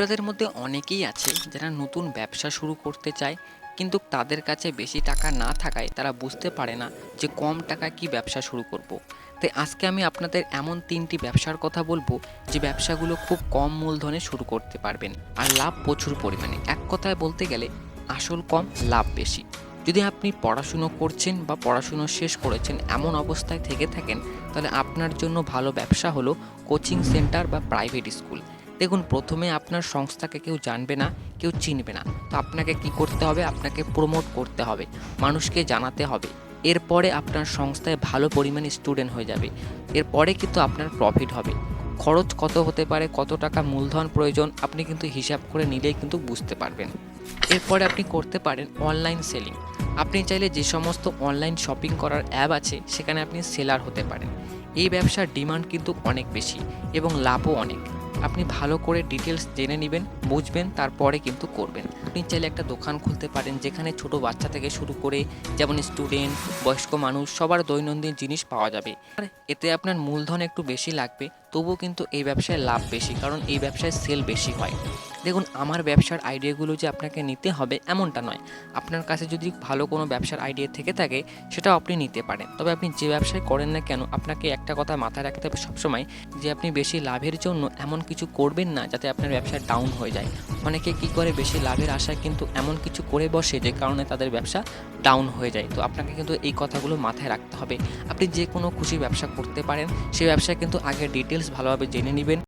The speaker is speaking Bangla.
আপনাদের মধ্যে অনেকেই আছে যারা নতুন ব্যবসা শুরু করতে চায়, কিন্তু তাদের কাছে বেশি টাকা না থাকায় তারা বুঝতে পারে না যে কম টাকায় কি ব্যবসা শুরু করব। তাই আজকে আমি আপনাদের এমন ৩টি ব্যবসার কথা বলবো যে ব্যবসাগুলো খুব কম মূলধনে শুরু করতে পারবেন আর লাভ প্রচুর পরিমাণে। এক কথায় বলতে গেলে আসল কম, লাভ বেশি। যদি আপনি পড়াশুনো করছেন বা পড়াশুনো শেষ করেছেন এমন অবস্থায় থেকে থাকেন, তাহলে আপনার জন্য ভালো ব্যবসা হলো কোচিং সেন্টার বা প্রাইভেট স্কুল। দেখুন, প্রথমে আপনার সংস্থাকে কেউ জানবে না, কেউ চিনবে না। তো আপনাকে কি করতে হবে? আপনাকে প্রমোট করতে হবে, মানুষকে জানাতে হবে। এরপরে আপনার সংস্থায় ভালো পরিমাণে স্টুডেন্ট হয়ে যাবে। এরপরে কিন্তু আপনার প্রফিট হবে। খরচ কত হতে পারে, কত টাকা মূলধন প্রয়োজন, আপনি কিন্তু হিসাব করে নিলেই কিন্তু বুঝতে পারবেন। এরপরে আপনি করতে পারেন অনলাইন সেলিং। আপনি চাইলে যে সমস্ত অনলাইন শপিং করার অ্যাপ আছে সেখানে আপনি সেলার হতে পারেন। এই ব্যবসার ডিমান্ড কিন্তু অনেক বেশি এবং লাভও অনেক। আপনি ভালো করে ডিটেলস জেনে নেবেন, বুঝবেন, তারপরে কিন্তু করবেন। আপনি চাইলে একটা দোকান খুলতে পারেন যেখানে ছোট বাচ্চা থেকে শুরু করে যেমন স্টুডেন্ট, বয়স্ক মানুষ সবার দৈনন্দিন জিনিস পাওয়া যাবে। আর এতে আপনার মূলধন একটু বেশি লাগবে, তবুও কিন্তু এই ব্যবসায় লাভ বেশি, কারণ এই ব্যবসায় সেল বেশি হয়। দেখুন, আমার ব্যবসার আইডিয়াগুলো যে আপনাকে নিতে হবে এমনটা নয়। আপনার কাছে যদি ভালো কোনো ব্যবসার আইডিয়া থেকে থাকে সেটাও আপনি নিতে পারেন। তবে আপনি যে ব্যবসায় করেন না কেন, আপনাকে একটা কথা মাথায় রাখতে হবে সবসময়, যে আপনি বেশি লাভের জন্য এমন কিছু করবেন না যাতে আপনার ব্যবসা ডাউন হয়ে যায়। অনেকে কি করে, বেশি লাভের আশায় কিন্তু এমন কিছু করে বসে যে কারণে তাদের ব্যবসা ডাউন হয়ে যায়। তো আপনাকে কিন্তু এই কথাগুলো মাথায় রাখতে হবে। আপনি যে কোনো খুশি ব্যবসা করতে পারেন, সেই ব্যবসায় কিন্তু আগে ডিটেলস ভালোভাবে জেনে নেবেন।